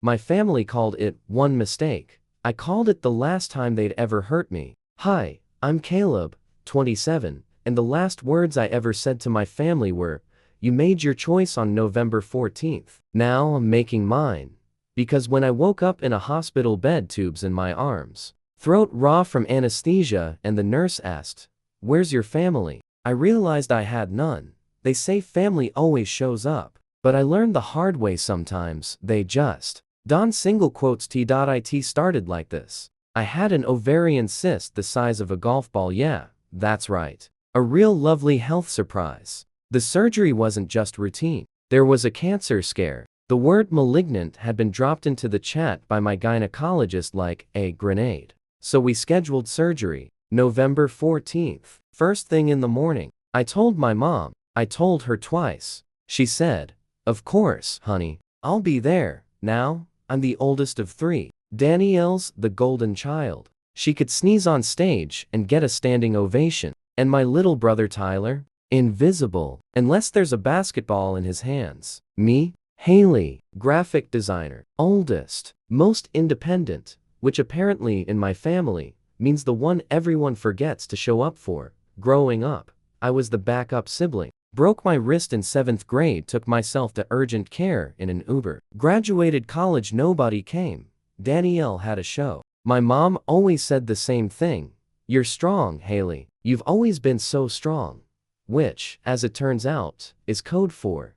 My family called it one mistake. I called it the last time they'd ever hurt me. Hi, I'm Caleb, 27, and the last words I ever said to my family were, "You made your choice on November 14th. Now I'm making mine." Because when I woke up in a hospital bed, tubes in my arms, throat raw from anesthesia, and the nurse asked, "Where's your family?" I realized I had none. They say family always shows up, but I learned the hard way sometimes they just don't. It started like this. I had an ovarian cyst the size of a golf ball, yeah, that's right. A real lovely health surprise. The surgery wasn't just routine. There was a cancer scare. The word malignant had been dropped into the chat by my gynecologist like a grenade. So we scheduled surgery, November 14th. First thing in the morning, I told my mom. I told her twice. She said, "Of course, honey, I'll be there." Now, I'm the oldest of three. Danielle's the golden child. She could sneeze on stage and get a standing ovation. And my little brother Tyler? Invisible, unless there's a basketball in his hands. Me? Haley, graphic designer, oldest, most independent, which apparently in my family means the one everyone forgets to show up for. Growing up, I was the backup sibling. Broke my wrist in 7th grade, took myself to urgent care in an Uber. Graduated college, nobody came. Danielle had a show. My mom always said the same thing. "You're strong, Haley. You've always been so strong." Which, as it turns out, is code for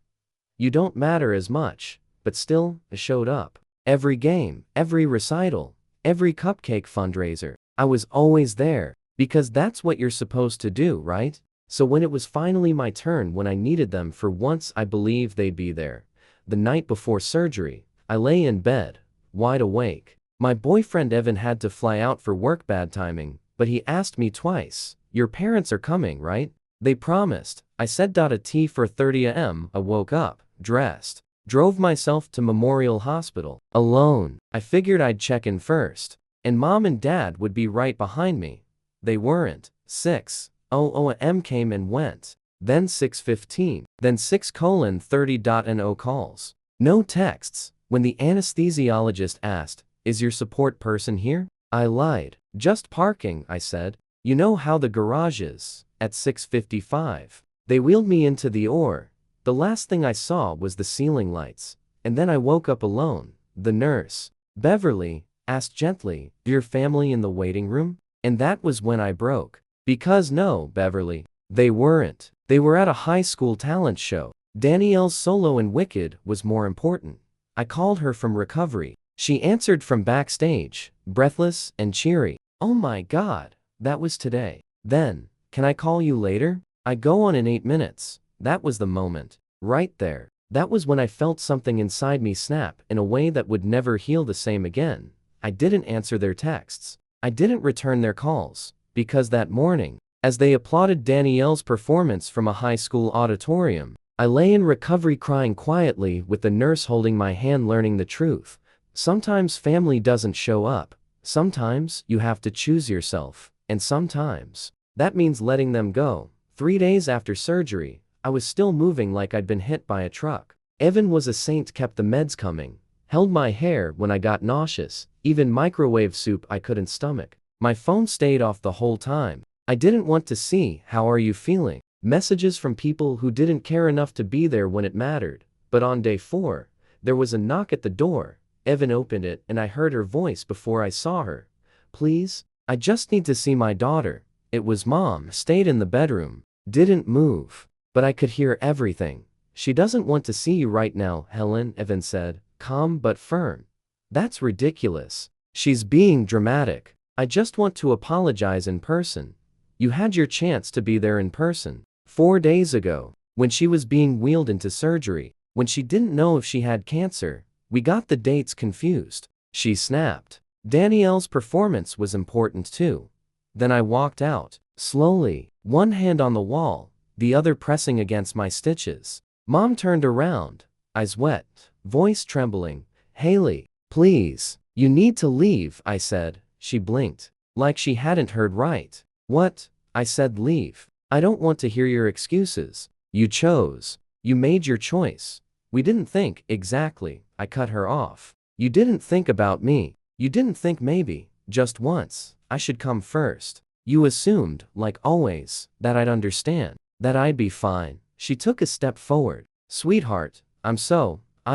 you don't matter as much, but still, I showed up. Every game, every recital, every cupcake fundraiser. I was always there, because that's what you're supposed to do, right? So when it was finally my turn, when I needed them for once, I believed they'd be there. The night before surgery, I lay in bed, wide awake. My boyfriend Evan had to fly out for work, bad timing, but he asked me twice, "Your parents are coming, right?" "They promised," I said. A T for 30 a.m. I woke up, dressed, drove myself to Memorial Hospital, alone. I figured I'd check in first, and mom and dad would be right behind me. They weren't. 6:00 a.m. came and went, then 6:15, then 6:30. No calls, no texts. When the anesthesiologist asked, "Is your support person here?" I lied. "Just parking," I said. "You know how the garage is." At 6:55, they wheeled me into the OR. The last thing I saw was the ceiling lights, and then I woke up alone. The nurse, Beverly, asked gently, "Your family in the waiting room?" And that was when I broke. Because no, Beverly, they weren't. They were at a high school talent show. Danielle's solo in Wicked was more important. I called her from recovery. She answered from backstage, breathless and cheery. "Oh my God, that was today." Then, "Can I call you later? I go on in 8 minutes." That was the moment. Right there. That was when I felt something inside me snap in a way that would never heal the same again. I didn't answer their texts. I didn't return their calls. Because that morning, as they applauded Danielle's performance from a high school auditorium, I lay in recovery crying quietly with the nurse holding my hand, learning the truth. Sometimes family doesn't show up. Sometimes you have to choose yourself. And sometimes that means letting them go. 3 days after surgery, I was still moving like I'd been hit by a truck. Evan was a saint, kept the meds coming, held my hair when I got nauseous, even microwave soup I couldn't stomach. My phone stayed off the whole time. I didn't want to see, "How are you feeling?" Messages from people who didn't care enough to be there when it mattered. But on day 4, there was a knock at the door. Evan opened it and I heard her voice before I saw her. "Please, I just need to see my daughter." It was mom. Stayed in the bedroom, didn't move. But I could hear everything. "She doesn't want to see you right now, Helen," Evan said, calm but firm. "That's ridiculous. She's being dramatic. I just want to apologize in person." "You had your chance to be there in person 4 days ago, when she was being wheeled into surgery, when she didn't know if she had cancer. We got the dates confused." She snapped. Danielle's performance was important too. Then I walked out, slowly, one hand on the wall, the other pressing against my stitches. Mom turned around, eyes wet, voice trembling. "Haley, please, you need to leave," I said. She blinked, like she hadn't heard right. "What?" I said. "Leave. I don't want to hear your excuses. You chose. You made your choice. We didn't think." "Exactly." I cut her off. You didn't think about me. You didn't think maybe, just once, I should come first. You assumed, like always, that I'd understand, that I'd be fine. She took a step forward. Sweetheart, I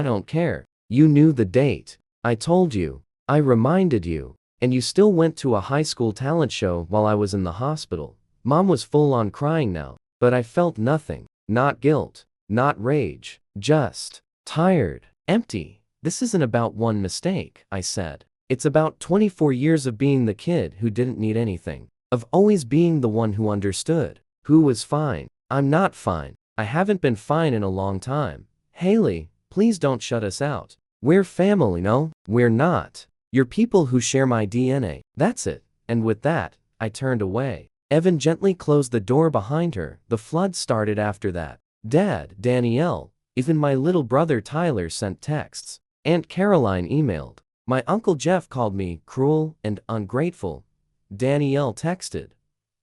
don't care. You knew the date. I told you. I reminded you. And you still went to a high school talent show while I was in the hospital. Mom was full on crying now, but I felt nothing. Not guilt. Not rage. Just tired. Empty. This isn't about one mistake, I said. It's about 24 years of being the kid who didn't need anything. Of always being the one who understood. Who was fine. I'm not fine. I haven't been fine in a long time. Haley, please don't shut us out. We're family, no? We're not. You're people who share my DNA. That's it. And with that, I turned away. Evan gently closed the door behind her. The flood started after that. Dad, Danielle, even my little brother Tyler sent texts. Aunt Caroline emailed. My Uncle Jeff called me cruel and ungrateful. Danielle texted.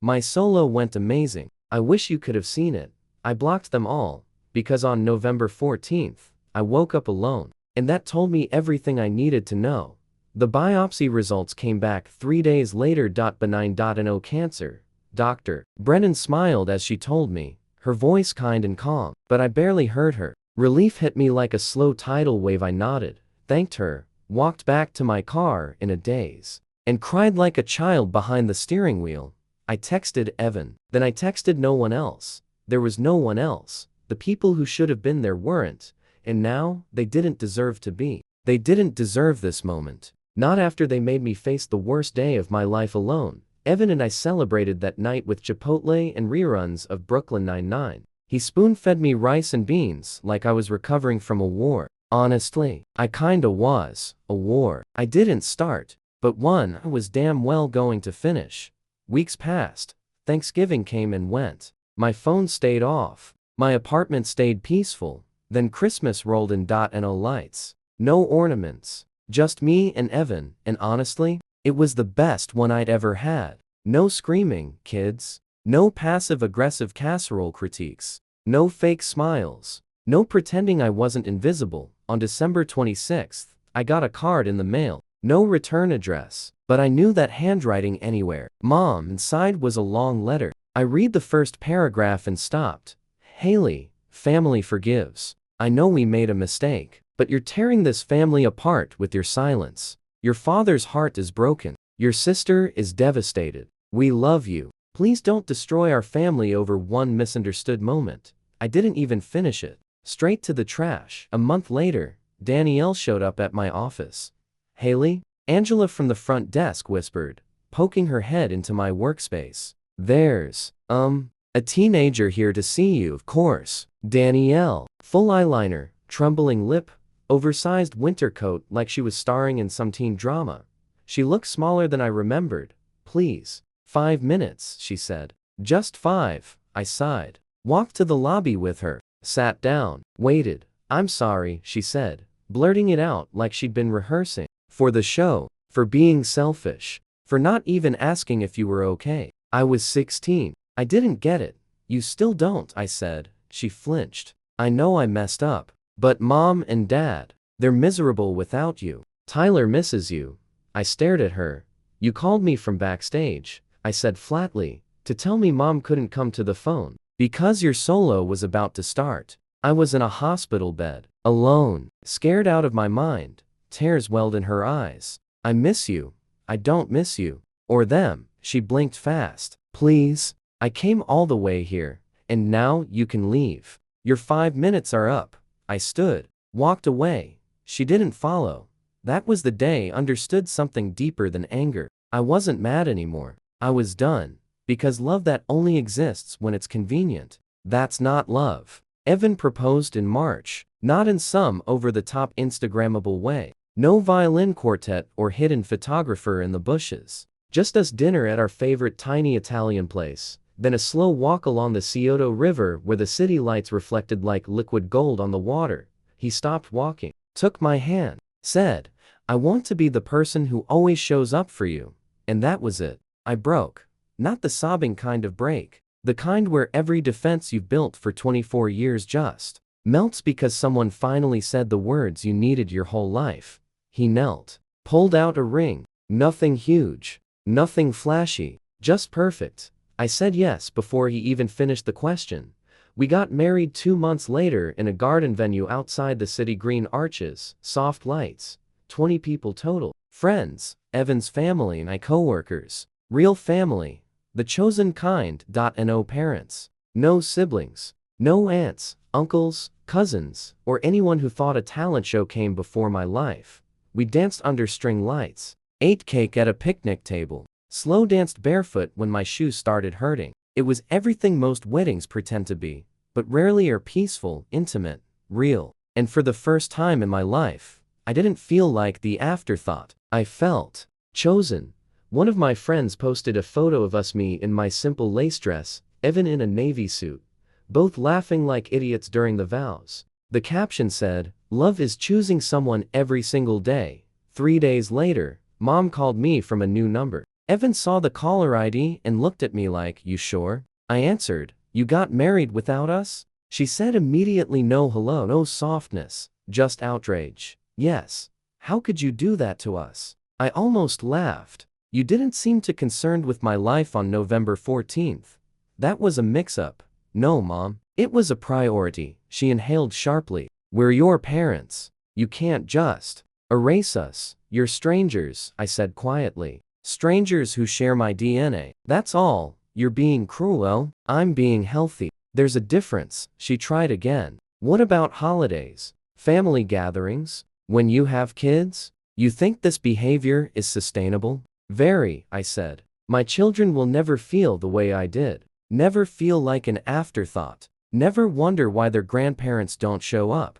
My solo went amazing. I wish you could have seen it. I blocked them all, because on November 14th, I woke up alone, and that told me everything I needed to know. The biopsy results came back 3 days later. Benign. No cancer. Doctor. Brennan smiled as she told me, her voice kind and calm, but I barely heard her. Relief hit me like a slow tidal wave. I nodded, thanked her, walked back to my car in a daze, and cried like a child behind the steering wheel. I texted Evan. Then I texted no one else. There was no one else. The people who should have been there weren't, and now, they didn't deserve to be. They didn't deserve this moment. Not after they made me face the worst day of my life alone. Evan and I celebrated that night with Chipotle and reruns of Brooklyn Nine-Nine. He spoon-fed me rice and beans like I was recovering from a war. Honestly, I kinda was. A war I didn't start, but one I was damn well going to finish. Weeks passed. Thanksgiving came and went. My phone stayed off. My apartment stayed peaceful. Then Christmas rolled in. No lights. No ornaments. Just me and Evan, and honestly, it was the best one I'd ever had. No screaming, kids. No passive-aggressive casserole critiques. No fake smiles. No pretending I wasn't invisible. On December 26th, I got a card in the mail. No return address, but I knew that handwriting anywhere. Mom, inside was a long letter. I read the first paragraph and stopped. Haley, family forgives. I know we made a mistake, but you're tearing this family apart with your silence. Your father's heart is broken. Your sister is devastated. We love you. Please don't destroy our family over one misunderstood moment. I didn't even finish it. Straight to the trash. A month later, Danielle showed up at my office. Haley? Angela from the front desk whispered, poking her head into my workspace. There's, a teenager here to see you, of course. Danielle. Full eyeliner, trembling lip, oversized winter coat like she was starring in some teen drama. She looked smaller than I remembered. Please. 5 minutes, she said. Just 5, I sighed. Walked to the lobby with her. Sat down. Waited. I'm sorry, she said, blurting it out like she'd been rehearsing. For the show. For being selfish. For not even asking if you were okay. I was 16. I didn't get it. You still don't, I said. She flinched. I know I messed up. But Mom and Dad, they're miserable without you. Tyler misses you. I stared at her. You called me from backstage, I said flatly, to tell me Mom couldn't come to the phone. Because your solo was about to start. I was in a hospital bed. Alone. Scared out of my mind. Tears welled in her eyes. I miss you. I don't miss you. Or them. She blinked fast. Please. I came all the way here. And now you can leave. Your 5 minutes are up. I stood. Walked away. She didn't follow. That was the day I understood something deeper than anger. I wasn't mad anymore. I was done. Because love that only exists when it's convenient. That's not love. Evan proposed in March. Not in some over-the-top Instagrammable way. No violin quartet or hidden photographer in the bushes. Just us dinner at our favorite tiny Italian place. Then a slow walk along the Scioto River where the city lights reflected like liquid gold on the water. He stopped walking. Took my hand. Said, I want to be the person who always shows up for you. And that was it. I broke. Not the sobbing kind of break. The kind where every defense you've built for 24 years just melts because someone finally said the words you needed your whole life. He knelt, pulled out a ring. Nothing huge, nothing flashy, just perfect. I said yes before he even finished the question. We got married 2 months later in a garden venue outside the city. Green arches, soft lights, 20 people total. Friends, Evan's family and I coworkers. Real family. The chosen kind. No parents. No siblings. No aunts, uncles, cousins, or anyone who thought a talent show came before my life. We danced under string lights. Ate cake at a picnic table. Slow danced barefoot when my shoes started hurting. It was everything most weddings pretend to be, but rarely are peaceful, intimate, real. And for the first time in my life, I didn't feel like the afterthought. I felt chosen. One of my friends posted a photo of us, me in my simple lace dress, Evan in a navy suit, both laughing like idiots during the vows. The caption said, "Love is choosing someone every single day." 3 days later, Mom called me from a new number. Evan saw the caller ID and looked at me like, "You sure?" I answered, "You got married without us?" She said immediately, "No hello, no softness, just outrage." "Yes. How could you do that to us?" I almost laughed. "You didn't seem too concerned with my life on November 14th. That was a mix-up." "No, Mom. It was a priority." She inhaled sharply. "We're your parents. You can't just erase us. You're strangers," I said quietly. "Strangers who share my DNA. That's all. You're being cruel. I'm being healthy. There's a difference." She tried again. "What about holidays? Family gatherings? When you have kids? You think this behavior is sustainable?" "Very," I said. "My children will never feel the way I did. Never feel like an afterthought. Never wonder why their grandparents don't show up."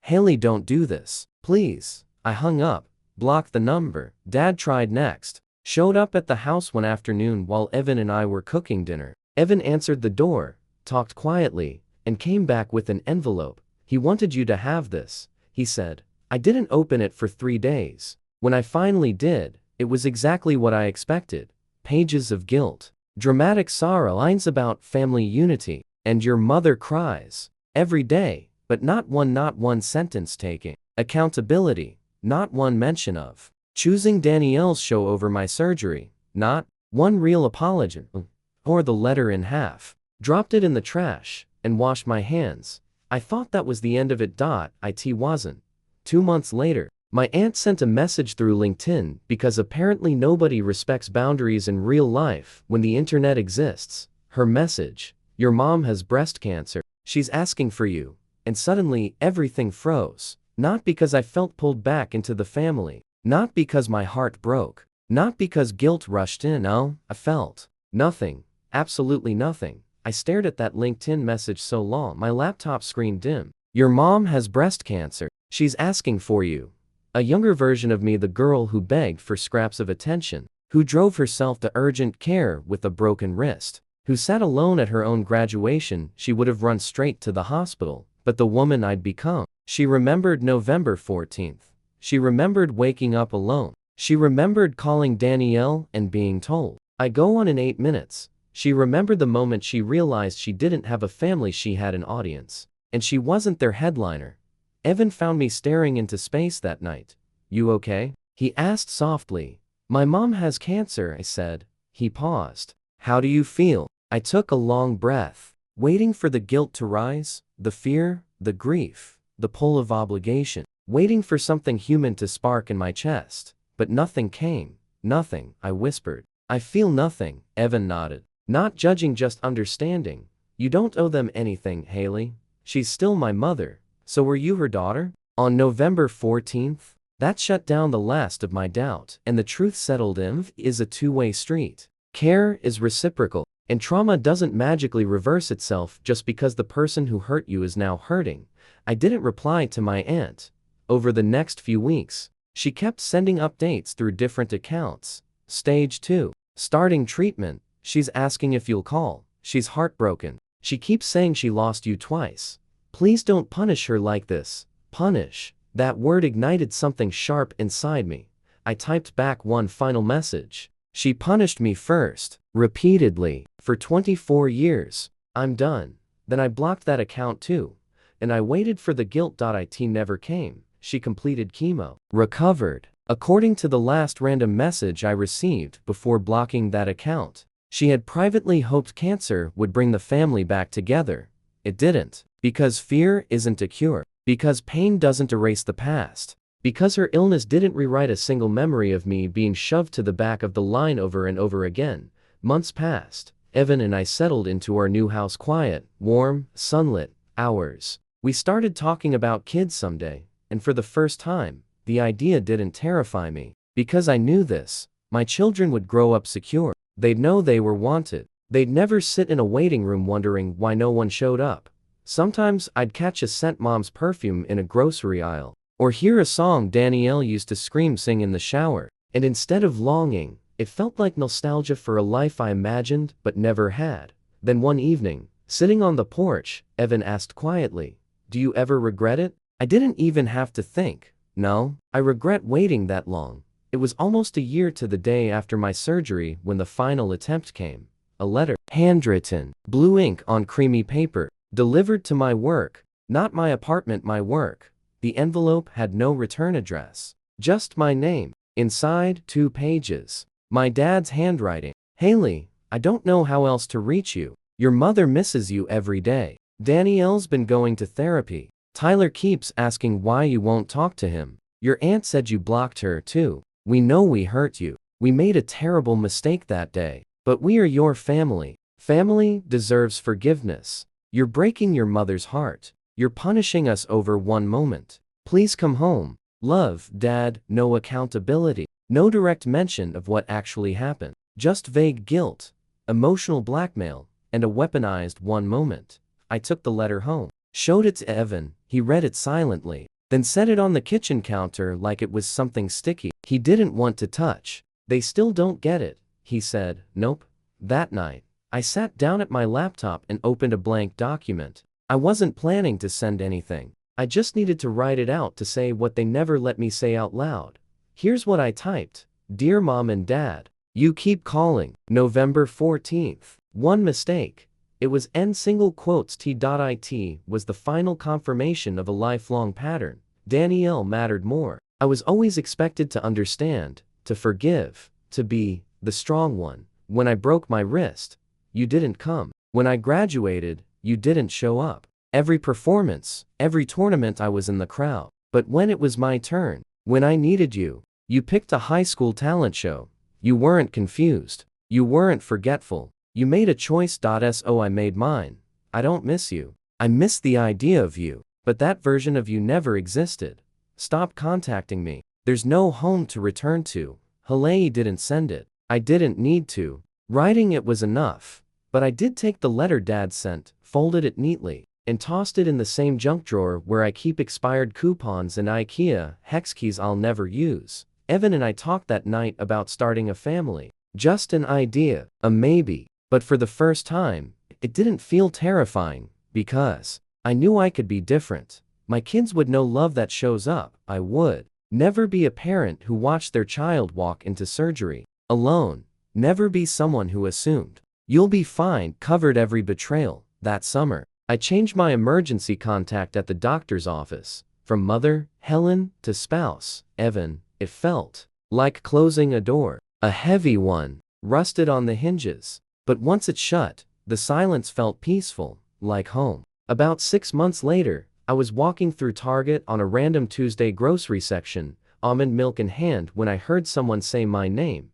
"Haley, don't do this. Please." I hung up, blocked the number. Dad tried next. Showed up at the house one afternoon while Evan and I were cooking dinner. Evan answered the door, talked quietly, and came back with an envelope. "He wanted you to have this," he said. I didn't open it for 3 days. When I finally did, it was exactly what I expected. Pages of guilt. Dramatic sorrow, lines about family unity. "And your mother cries every day," but not one sentence taking accountability, not one mention of choosing Danielle's show over my surgery, not one real apology. Tore the letter in half, dropped it in the trash, and washed my hands. I thought that was the end of it. It wasn't. 2 months later, my aunt sent a message through LinkedIn because apparently nobody respects boundaries in real life when the internet exists. Her message: "Your mom has breast cancer. She's asking for you." And suddenly, everything froze. Not because I felt pulled back into the family. Not because my heart broke. Not because guilt rushed in. No, I felt nothing. Absolutely nothing. I stared at that LinkedIn message so long my laptop screen dimmed. "Your mom has breast cancer. She's asking for you." A younger version of me, the girl who begged for scraps of attention, who drove herself to urgent care with a broken wrist, who sat alone at her own graduation. She would have run straight to the hospital, but the woman I'd become. She remembered November 14th. She remembered waking up alone. She remembered calling Danielle and being told, "I go on in 8 minutes." She remembered the moment she realized she didn't have a family, she had an audience, and she wasn't their headliner. Evan found me staring into space that night. "You okay?" he asked softly. "My mom has cancer," I said. He paused. "How do you feel?" I took a long breath, waiting for the guilt to rise, the fear, the grief, the pull of obligation, waiting for something human to spark in my chest. But nothing came. "Nothing," I whispered. "I feel nothing," Evan nodded. Not judging, just understanding. "You don't owe them anything, Haley. She's still my mother. So were you her daughter?" On November 14th, that shut down the last of my doubt, and the truth settled in. Is a two-way street. Care is reciprocal, and trauma doesn't magically reverse itself just because the person who hurt you is now hurting. I didn't reply to my aunt. Over the next few weeks, she kept sending updates through different accounts. Stage 2. Starting treatment. She's asking if you'll call. She's heartbroken. She keeps saying she lost you twice. Please don't punish her like this. Punish. That word ignited something sharp inside me. I typed back one final message. She punished me first, repeatedly, for 24 years. I'm done. Then I blocked that account too. And I waited for the guilt. It never came. she completed chemo. Recovered. According to the last random message I received before blocking that account. She had privately hoped cancer would bring the family back together. It didn't. Because fear isn't a cure. Because pain doesn't erase the past. Because her illness didn't rewrite a single memory of me being shoved to the back of the line over and over again. Months passed. Evan and I settled into our new house, quiet, warm, sunlit hours. We started talking about kids someday, and for the first time, the idea didn't terrify me. Because I knew this, my children would grow up secure. They'd know they were wanted. They'd never sit in a waiting room wondering why no one showed up. Sometimes I'd catch a scent mom's perfume in a grocery aisle, or hear a song Danielle used to sing in the shower, and instead of longing, it felt like nostalgia for a life I imagined but never had. Then one evening, sitting on the porch, Evan asked quietly, "Do you ever regret it?" I didn't even have to think. No, I regret waiting that long. It was almost a year to the day after my surgery when the final attempt came. A letter, handwritten, blue ink on creamy paper, delivered to my work. Not my apartment, my work. The envelope had no return address. Just my name. Inside, 2 pages. My dad's handwriting. "Haley, I don't know how else to reach you. Your mother misses you every day. Danielle's been going to therapy. Tyler keeps asking why you won't talk to him. Your aunt said you blocked her too. We know we hurt you. We made a terrible mistake that day. But we are your family. Family deserves forgiveness. You're breaking your mother's heart. You're punishing us over one moment. Please come home. Love, Dad." No accountability. No direct mention of what actually happened. Just vague guilt, emotional blackmail, and a weaponized one moment. I took the letter home, showed it to Evan. He read it silently, then set it on the kitchen counter like it was something sticky he didn't want to touch. "They still don't get it," he said. Nope. That night, I sat down at my laptop and opened a blank document. I wasn't planning to send anything. I just needed to write it out to say what they never let me say out loud. Here's what I typed. "Dear Mom and Dad, you keep calling. November 14th. One mistake." It was T.it was the final confirmation of a lifelong pattern. Danielle mattered more. I was always expected to understand, to forgive, to be the strong one. When I broke my wrist, you didn't come. When I graduated, you didn't show up. Every performance, every tournament I was in the crowd. But when it was my turn, when I needed you, you picked a high school talent show. You weren't confused. You weren't forgetful. You made a choice. So I made mine. I don't miss you. I miss the idea of you. But that version of you never existed. Stop contacting me. There's no home to return to. Haley didn't send it. I didn't need to. Writing it was enough. But I did take the letter Dad sent, folded it neatly, and tossed it in the same junk drawer where I keep expired coupons and IKEA hex keys I'll never use. Evan and I talked that night about starting a family. Just an idea, a maybe. But for the first time, it didn't feel terrifying, because I knew I could be different. My kids would know love that shows up. I would never be a parent who watched their child walk into surgery alone. Never be someone who assumed, "You'll be fine," covered every betrayal. That summer, I changed my emergency contact at the doctor's office. From mother, Helen, to spouse, Evan. It felt like closing a door. A heavy one, rusted on the hinges. But once it shut, the silence felt peaceful, like home. About 6 months later, I was walking through Target on a random Tuesday grocery section, almond milk in hand, when I heard someone say my name.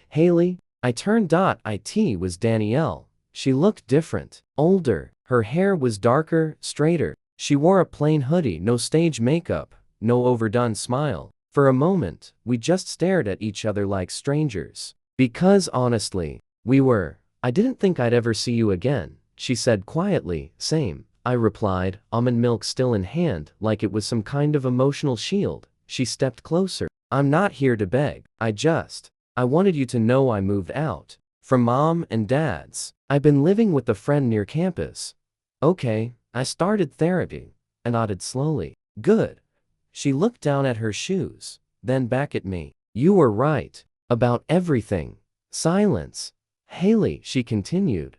"Haley." I turned. It was Danielle. She looked different, older. Her hair was darker, straighter. She wore a plain hoodie, no stage makeup, no overdone smile. For a moment, we just stared at each other like strangers. Because honestly, we were. "I didn't think I'd ever see you again," she said quietly. "Same," I replied, almond milk still in hand, like it was some kind of emotional shield. She stepped closer. "I'm not here to beg. I wanted you to know I moved out. From Mom and Dad's. I've been living with a friend near campus." "Okay." I started therapy. I nodded slowly. "Good." She looked down at her shoes, then back at me. "You were right. About everything." Silence. "Haley," she continued.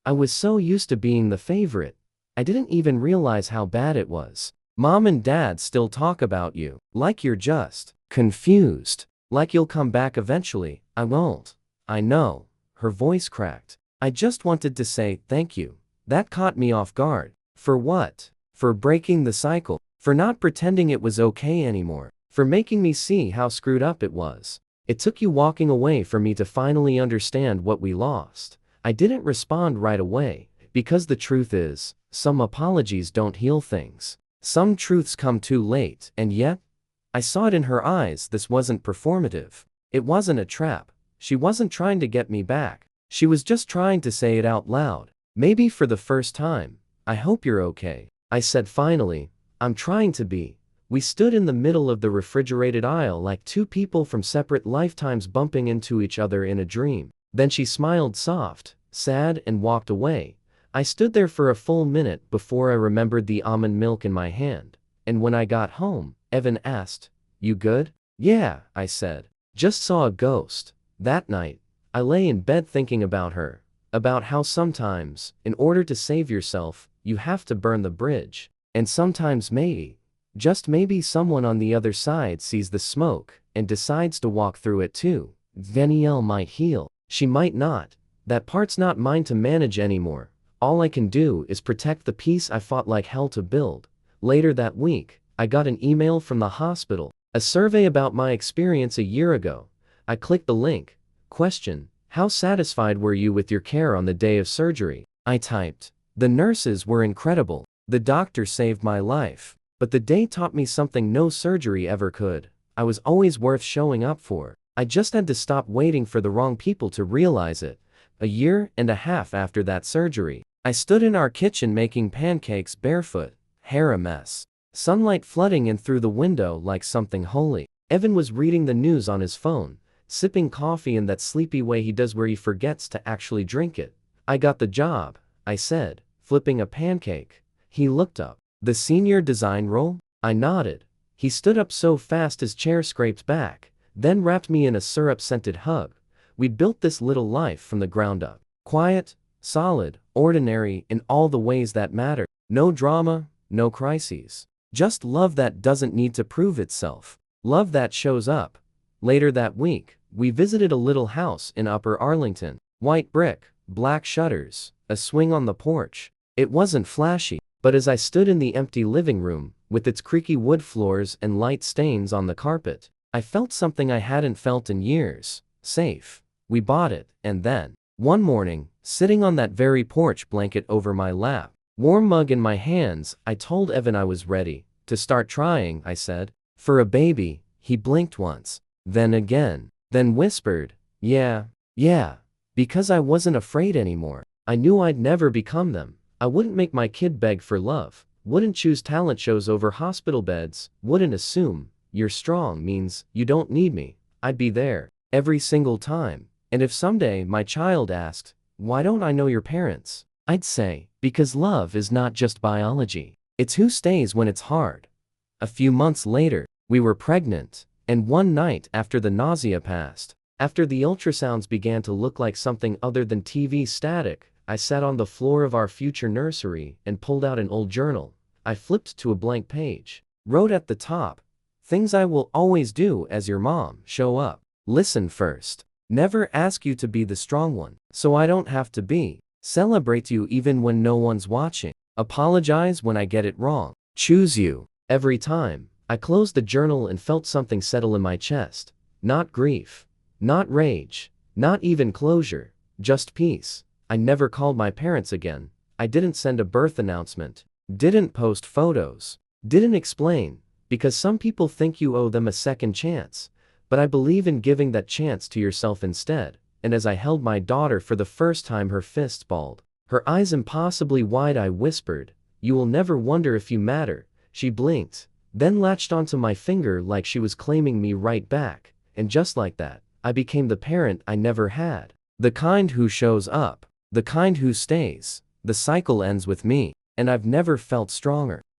"I was so used to being the favorite. I didn't even realize how bad it was. Mom and dad still talk about you. Like you're just confused. Like you'll come back eventually. I won't. I know. Her voice cracked. I just wanted to say thank you. That caught me off guard. For what? For breaking the cycle. For not pretending it was okay anymore. For making me see how screwed up it was. It took you walking away for me to finally understand what we lost. I didn't respond right away, because the truth is, some apologies don't heal things. Some truths come too late, and yet, I saw it in her eyes. This wasn't performative. It wasn't a trap. She wasn't trying to get me back. She was just trying to say it out loud. Maybe for the first time. I hope you're okay. I said finally. I'm trying to be. We stood in the middle of the refrigerated aisle like two people from separate lifetimes bumping into each other in a dream. Then she smiled soft, sad, and walked away. I stood there for a full minute before I remembered the almond milk in my hand. And when I got home, Evan asked, "You good?" "Yeah," I said. "Just saw a ghost." That night, I lay in bed thinking about her. About how sometimes, in order to save yourself, you have to burn the bridge. And sometimes maybe, just maybe someone on the other side sees the smoke and decides to walk through it too. Danielle might heal. She might not. That part's not mine to manage anymore. All I can do is protect the peace I fought like hell to build. Later that week, I got an email from the hospital. A survey about my experience a year ago. I clicked the link. Question: how satisfied were you with your care on the day of surgery? I typed. The nurses were incredible. The doctor saved my life. But the day taught me something no surgery ever could. I was always worth showing up for. I just had to stop waiting for the wrong people to realize it. A year and a half after that surgery, I stood in our kitchen making pancakes barefoot, hair a mess. Sunlight flooding in through the window like something holy. Evan was reading the news on his phone, sipping coffee in that sleepy way he does where he forgets to actually drink it. I got the job, I said, flipping a pancake. He looked up. The senior design role? I nodded. He stood up so fast his chair scraped back, then wrapped me in a syrup-scented hug. We'd built this little life from the ground up. Quiet, solid, ordinary in all the ways that matter. No drama, no crises. Just love that doesn't need to prove itself. Love that shows up. Later that week, we visited a little house in Upper Arlington. White brick, black shutters, a swing on the porch. It wasn't flashy. But as I stood in the empty living room, with its creaky wood floors and light stains on the carpet, I felt something I hadn't felt in years. Safe. We bought it, and then, one morning, sitting on that very porch, blanket over my lap, warm mug in my hands, I told Evan I was ready to start trying. I said, "For a baby." He blinked once, then again, then whispered, yeah, because I wasn't afraid anymore. I knew I'd never become them. I wouldn't make my kid beg for love, wouldn't choose talent shows over hospital beds, wouldn't assume, "You're strong" means you don't need me. I'd be there, every single time. And if someday my child asked, "Why don't I know your parents?" I'd say, because love is not just biology. It's who stays when it's hard. A few months later, we were pregnant, and one night after the nausea passed, after the ultrasounds began to look like something other than TV static, I sat on the floor of our future nursery and pulled out an old journal. I flipped to a blank page. Wrote at the top, "Things I will always do as your mom. Show up. Listen first. Never ask you to be the strong one, so I don't have to be. Celebrate you even when no one's watching. Apologize when I get it wrong. Choose you." Every time, I closed the journal and felt something settle in my chest. Not grief. Not rage. Not even closure. Just peace. I never called my parents again. I didn't send a birth announcement. Didn't post photos. Didn't explain, because some people think you owe them a second chance. But I believe in giving that chance to yourself instead. And as I held my daughter for the first time, her fists balled, her eyes impossibly wide, I whispered, "You will never wonder if you matter." She blinked, then latched onto my finger like she was claiming me right back. And just like that, I became the parent I never had. The kind who shows up. The kind who stays. The cycle ends with me, and I've never felt stronger.